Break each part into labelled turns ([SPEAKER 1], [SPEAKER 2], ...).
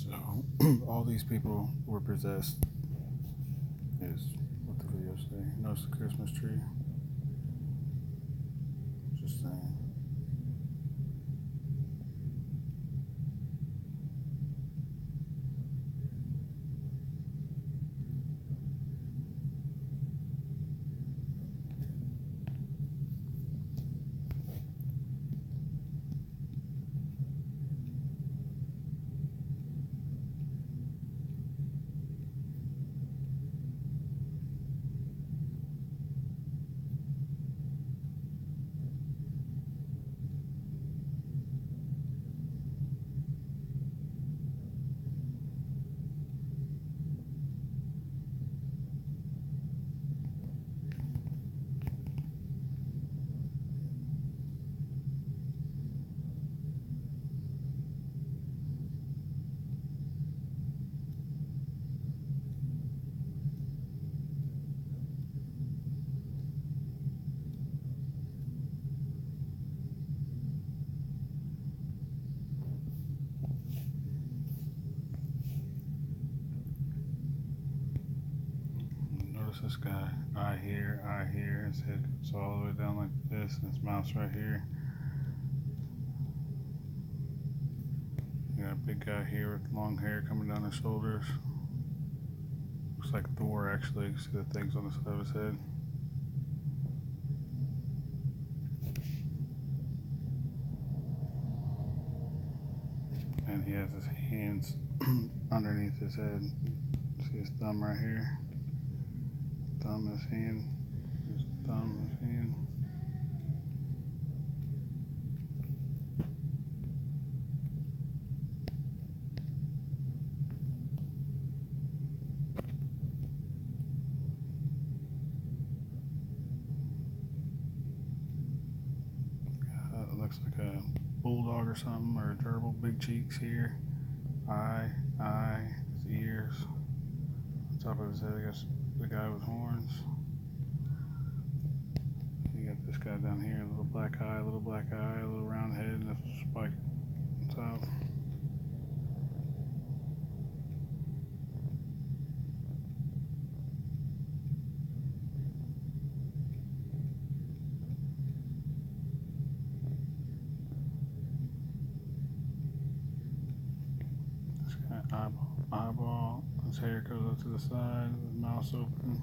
[SPEAKER 1] So all these people were possessed. Is what the video say. Notice the Christmas tree. Just saying. Notice this guy. I hear. His head goes all the way down like this, and his mouth's right here. You got a big guy here with long hair coming down his shoulders. Looks like Thor, actually. You see the things on the side of his head. And he has his hands underneath his head. See his thumb right here? Thumb, his hand. His thumb, his hand. It looks like a bulldog or something, or a gerbil. Big cheeks here. His ears. On top of his head, I guess the guy with horns. You got this guy down here, little black eye, little round head, and a spike on top. This guy, eyeball. His hair goes up to the side, his mouth's open.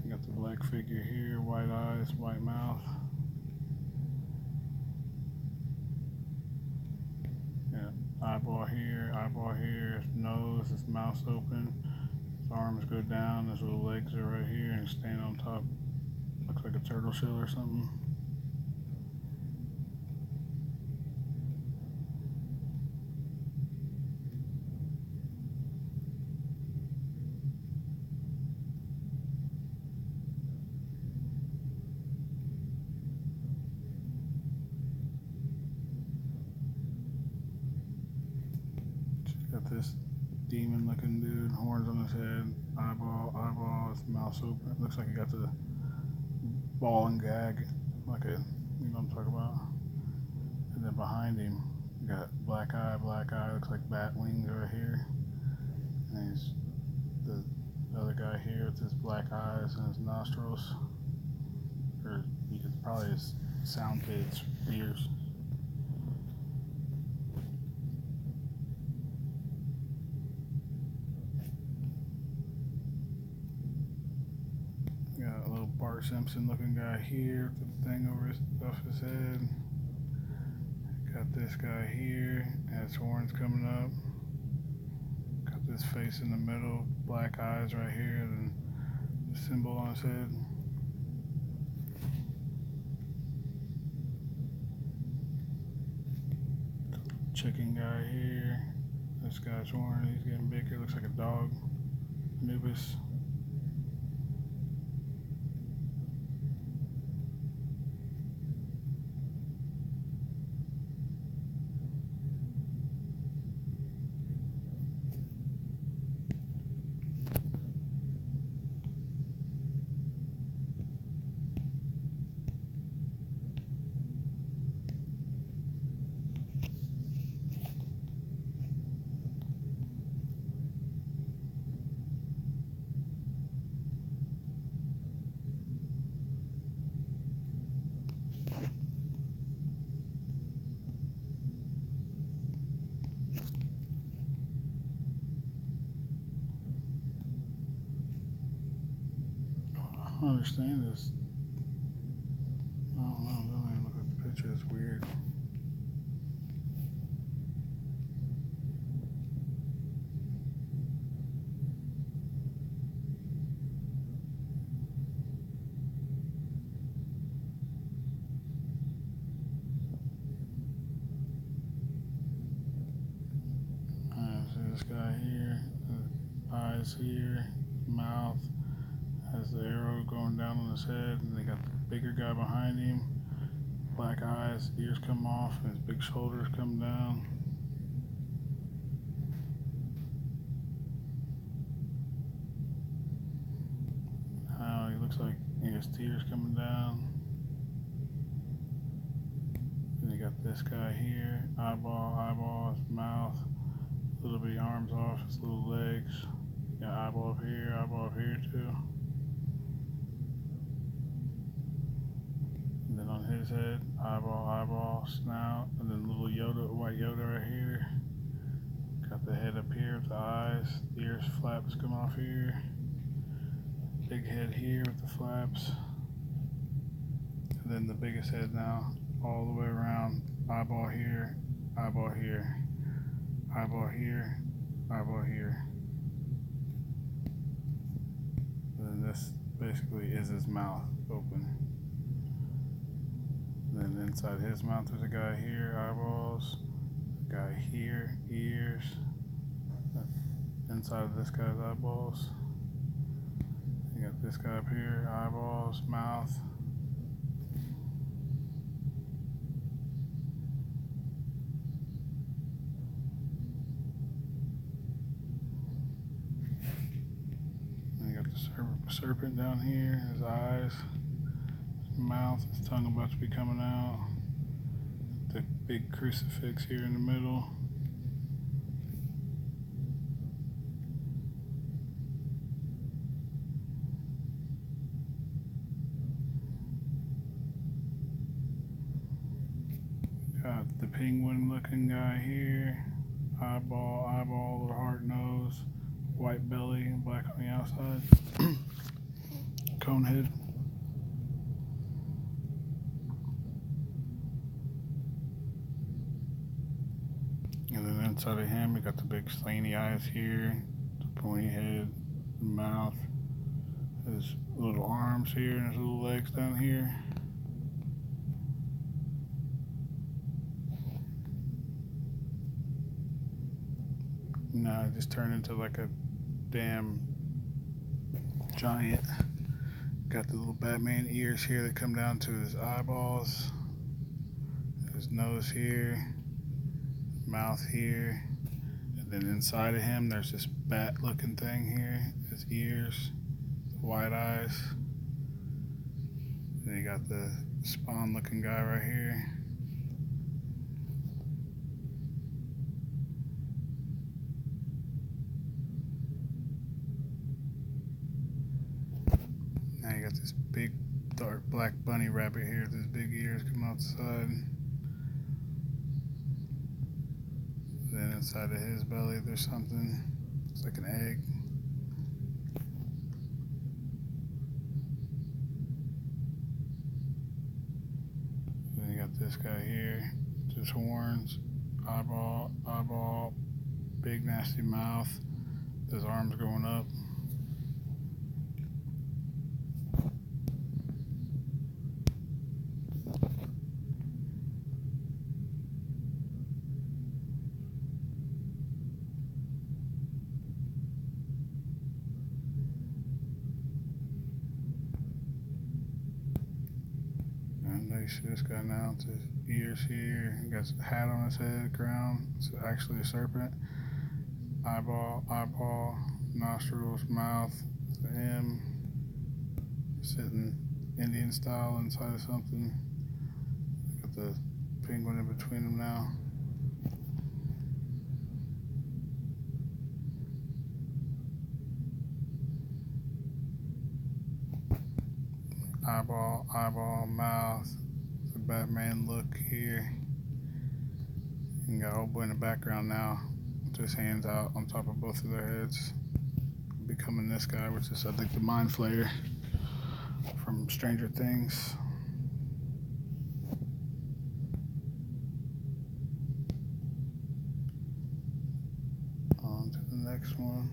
[SPEAKER 1] You got the black figure here, white eyes, white mouth. Yeah, eyeball here, his nose, his mouth's open, his arms go down, his little legs are right here, and he's standing on top. Looks like a turtle shell or something. Got this demon looking dude, horns on his head, eyeball, his mouth's open. It looks like he got the ball and gag, like a, you know what I'm talking about. And then behind him, you got black eye, looks like bat wings right here. And he's the other guy here with his black eyes and his nostrils. Or you could probably his sound pits, ears. Got a little Bart Simpson looking guy here with the thing over off his head. Got this guy here, has horns coming up. Got this face in the middle, black eyes right here, and the symbol on his head. Chicken guy here. This guy's horn, he's getting bigger, looks like a dog. Anubis. understand this. I don't know. Don't even look at the picture. It's weird. See this guy here. Eyes here. Mouth. Has the arrow going down on his head, and they got the bigger guy behind him. Black eyes, ears come off, and his big shoulders come down. He looks like he has tears coming down. And you got this guy here, eyeball, his mouth, little bitty arms off, his little legs. Got eyeball up here too. And then on his head, eyeball, snout, and then little Yoda, white Yoda right here. Got the head up here with the eyes, ears, flaps come off here. Big head here with the flaps. And then the biggest head now, all the way around, eyeball here, eyeball here, eyeball here, eyeball here. And then this basically is his mouth open. And then inside his mouth there's a guy here, eyeballs, a guy here, ears, inside of this guy's eyeballs. You got this guy up here, eyeballs, mouth. And you got the serpent down here, his eyes, his mouth, his tongue about to be coming out. The big crucifix here in the middle. Got the penguin looking guy here, eyeball, little heart nose, white belly, black on the outside, cone head. And then inside of him, we got the big slanty eyes here, the pointy head, mouth, his little arms here, and his little legs down here. Now it just turned into like a damn giant. Got the little Batman ears here that come down to his eyeballs, his nose here, mouth here, and then inside of him there's this bat looking thing here, his ears, white eyes. Then you got the Spawn looking guy right here. Now you got this big dark black bunny rabbit here with his big ears coming out the side. Then inside of his belly there's something, looks like an egg. Then you got this guy here, just horns, eyeball, big nasty mouth, his arms going up. You see this guy now with his ears here. He got a hat on his head, crown. It's actually a serpent. Eyeball, nostrils, mouth, the M. Sitting Indian style inside of something. Got the penguin in between them now. Eyeball, mouth. The Batman look here. You got old boy in the background now with his hands out on top of both of their heads, becoming this guy, which is I think the Mind Flayer. from Stranger Things. On to the next one.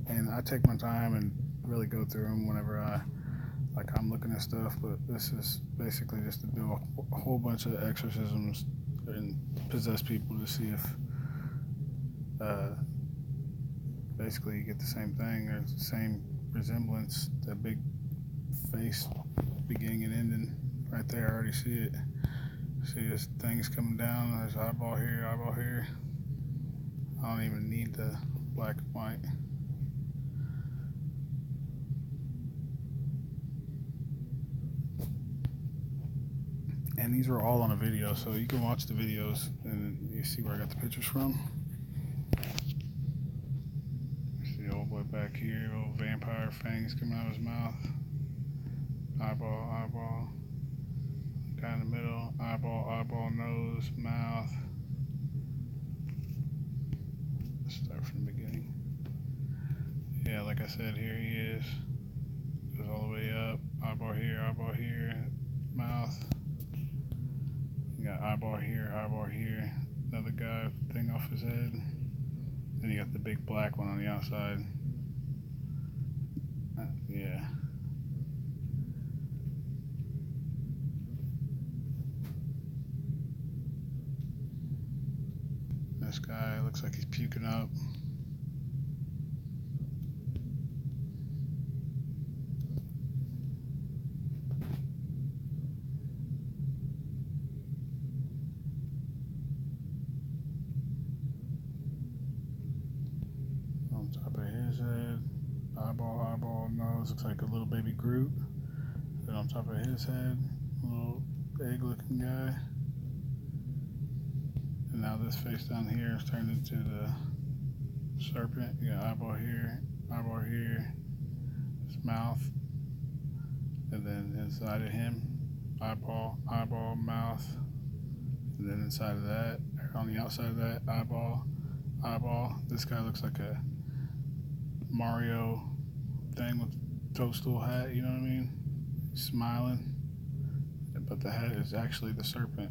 [SPEAKER 1] And I take my time and really go through them whenever I'm looking at stuff, but this is basically just to do a whole bunch of exorcisms and possess people to see if uh, basically you get the same thing. There's the same resemblance, that big face beginning and ending right there. I already see it. See this thing's coming down, there's eyeball here, eyeball here. I don't even need the black and white. And these are all on a video, so you can watch the videos and you see where I got the pictures from. See the old boy back here, little vampire fangs coming out of his mouth. Eyeball, eyeball. Guy in the middle, eyeball, eyeball, nose, mouth. Let's start from the beginning. Yeah, like I said, here he is. Goes all the way up. Eyeball here, mouth. You got eyeball here, another guy, thing off his head. Then you got the big black one on the outside. Yeah. This guy looks like he's puking up. On top of his head, eyeball, nose, looks like a little baby Groot. Then on top of his head, a little egg-looking guy. And now this face down here is turned into the serpent. You got eyeball here, his mouth. And then inside of him, eyeball, mouth. And then inside of that, or on the outside of that, eyeball. This guy looks like a Mario thing with a toadstool hat, you know what I mean? He's smiling. But the hat is actually the serpent.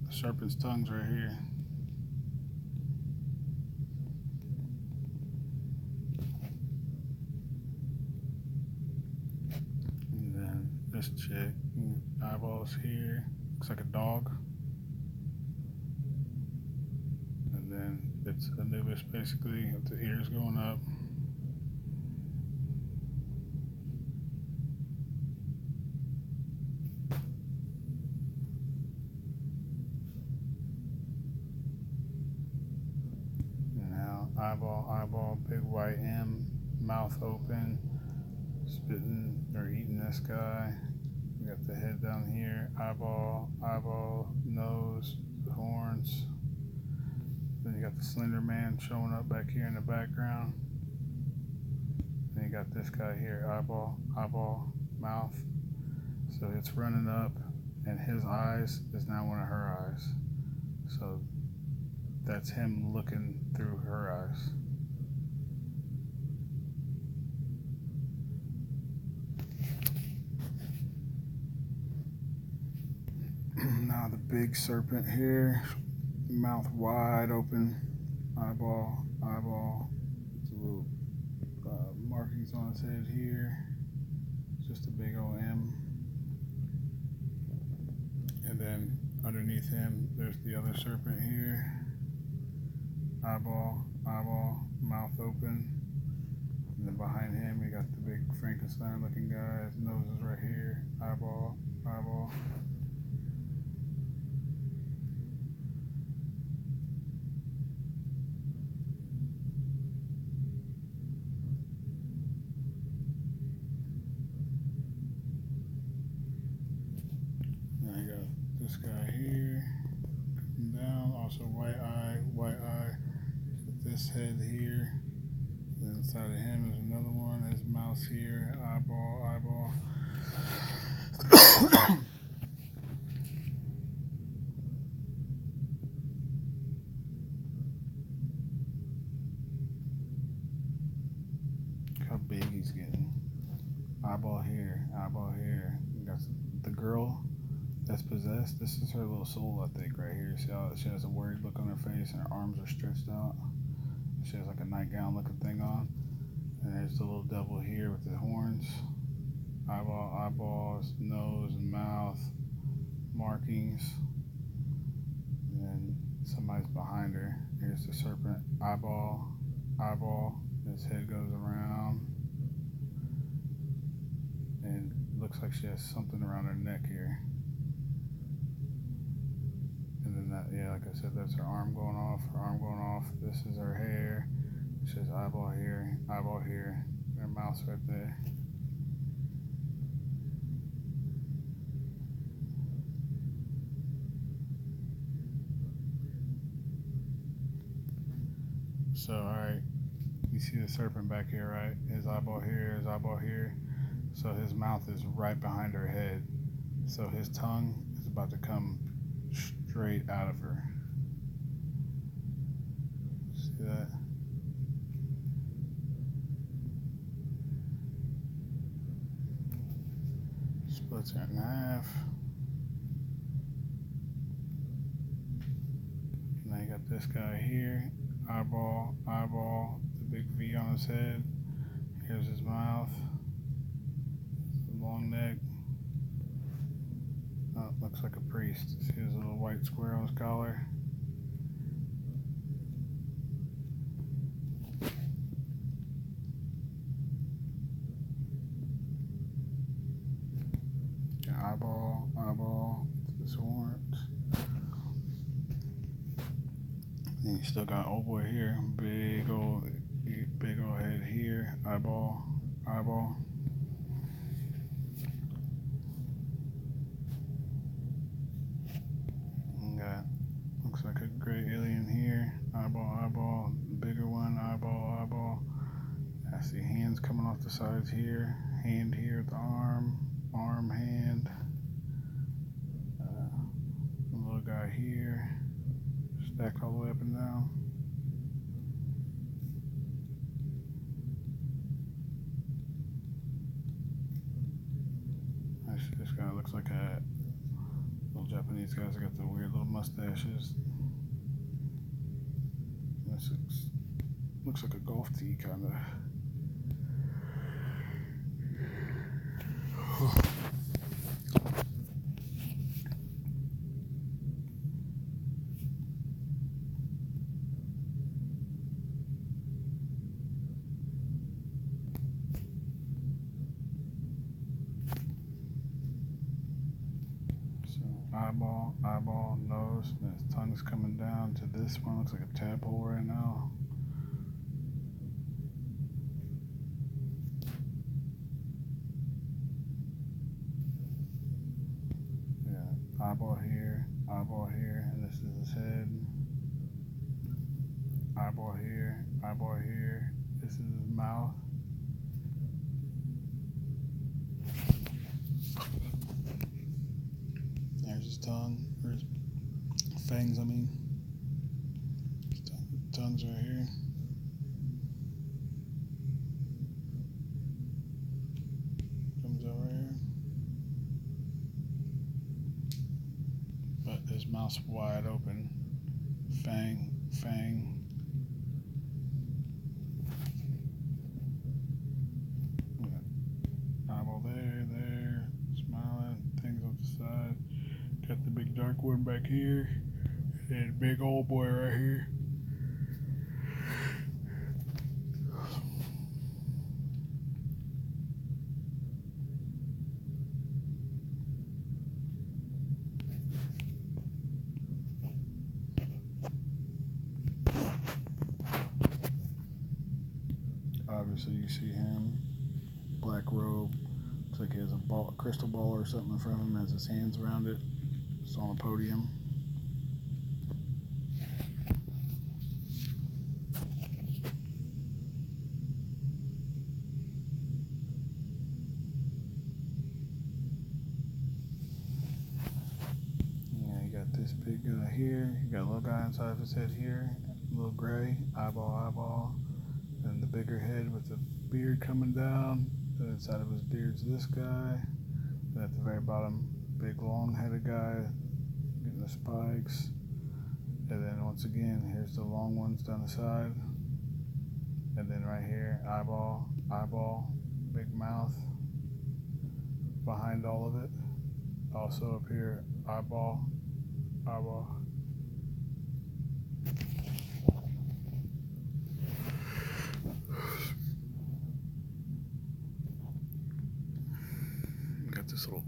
[SPEAKER 1] The serpent's tongue's right here. And then this chick, eyeballs here, looks like a dog. And then it's Anubis basically, with the ears going up. Eyeball, big white M, mouth open, spitting or eating this guy. We got the head down here, eyeball, nose, horns. Then you got the Slender Man showing up back here in the background. Then you got this guy here, eyeball, mouth. So it's running up, and his eyes is now one of her eyes. So that's him looking through her eyes. Now the big serpent here, mouth wide open, eyeball. It's a little markings on his head here. It's just a big old M. And then underneath him, there's the other serpent here. Eyeball, mouth open. And then behind him, you got the big Frankenstein looking guy. His nose is right here. Eyeball. Now you got this guy here. Coming down. Also white eye. This head here. Then inside of him is another one. His mouth here. Eyeball. how big he's getting. Eyeball here, eyeball here. That's the girl that's possessed. This is her little soul, I think, right here. See how she has a worried look on her face and her arms are stretched out. She has like a nightgown looking thing on. And there's the little devil here with the horns. Eyeballs, nose and mouth, markings. And then somebody's behind her. Here's the serpent. Eyeball. His head goes around. And looks like she has something around her neck here. And then that, yeah, like I said, that's her arm going off. This is her hair. She has eyeball here. Her mouth's right there. So, alright, you see the serpent back here, right? His eyeball here. So his mouth is right behind her head. So his tongue is about to come straight out of her. See that? Splits her in half. Now you got this guy here. Eyeball, the big V on his head. Here's his mouth. Long neck. Oh, looks like a priest. See his little white square on his collar? Eyeball, this horns. And you still got old boy here, big old head here, eyeball. And got, looks like a gray alien here, eyeball, bigger one, eyeball. I see hands coming off the sides here, hand here at the arm, hand. A little guy here, stacked all the way up and down. Actually, this guy looks like a little Japanese guys that got the weird little mustaches. This looks like a golf tee kind of. Eyeball, nose, and his tongue's coming down to this one. Looks like a tadpole right now. Yeah, eyeball here, and this is his head. Eyeball here, this is his mouth. There's his tongue, or his fangs, I mean. Tongue's right here. Comes over here. But his mouth's wide open. Fang. Eyeball there, smiling, things on the side. Got the big dark one back here, and big old boy right here. Obviously, you see him, black robe. Looks like he has a crystal ball or something in front of him. Has his hands around it. It's on a podium. Yeah, you got this big guy here. You got a little guy inside of his head here. A little gray, eyeball. And the bigger head with the beard coming down. The inside of his beard's this guy. And at the very bottom, big long-headed guy getting the spikes. And then once again, here's the long ones down the side. And then right here, eyeball, eyeball, big mouth behind all of it. Also up here, eyeball, eyeball. Got this little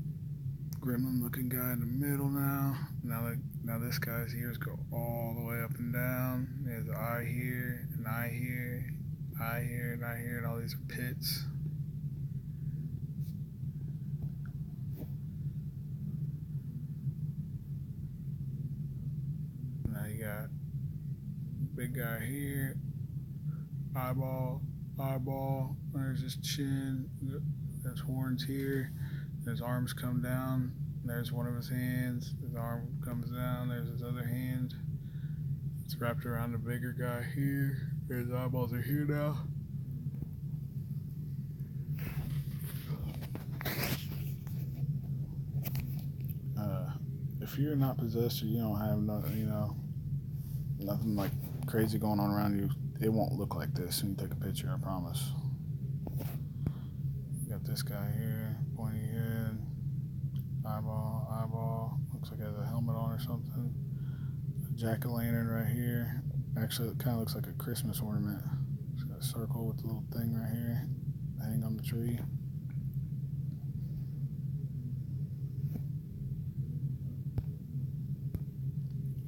[SPEAKER 1] gremlin looking guy in the middle now. Now this guy's ears go all the way up and down. There's an eye here, an eye here, eye here, and eye here, and all these are pits. Now you got big guy here, eyeball, eyeball. There's his chin. There's horns here. His arms come down. There's one of his hands. His arm comes down. There's his other hand. It's wrapped around the bigger guy here. His eyeballs are here now. If you're not possessed or you don't have nothing, nothing like crazy going on around you, it won't look like this when you take a picture, I promise. You got this guy here, pointy head, eyeball, eyeball. Looks like it has a helmet on or something. A jack-o'-lantern right here. Actually, it kind of looks like a Christmas ornament. It's got a circle with a little thing right here, hanging on the tree.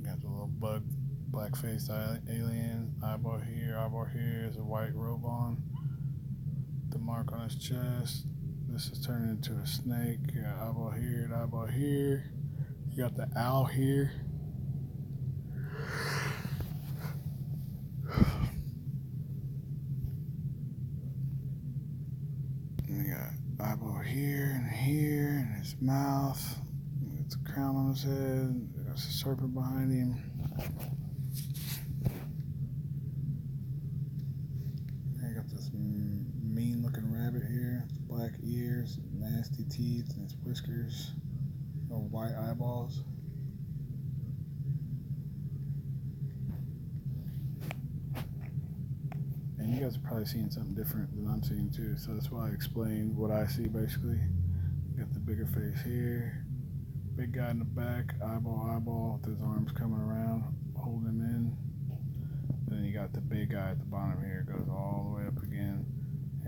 [SPEAKER 1] Got the little bug, black-faced alien. Eyeball here, eyeball here. There's a white robe on. The mark on his chest. This is turning into a snake. You got eyeball here and eyeball here. You got the owl here. And you got eyeball here and his mouth. It's a crown on his head. There's a serpent behind him. You got this mean looking rabbit here. Black ears, nasty teeth, and its whiskers. White eyeballs. And you guys are probably seeing something different than I'm seeing too, so that's why I explained what I see basically. You got the bigger face here, big guy in the back, eyeball with his arms coming around, holding him in. And then you got the big guy at the bottom here, goes all the way up again.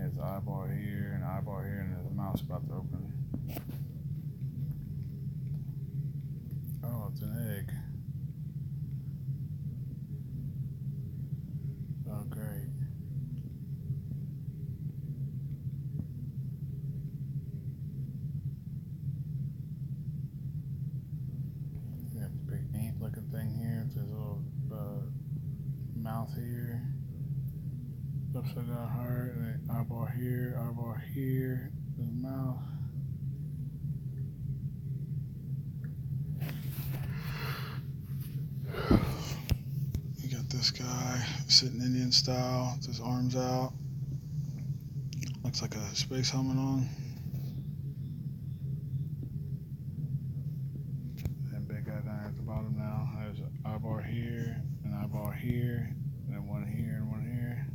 [SPEAKER 1] Has eyeball here and eyeball here, and his mouth's about to open. Oh, it's an egg. Oh, great. You got the big ant looking thing here. It's his little mouth here. Upside down heart, and then eyeball here, his mouth. You got this guy sitting Indian style with his arms out. Looks like a space helmet on. And big guy down at the bottom now. There's an eyeball here, and then one here and one here.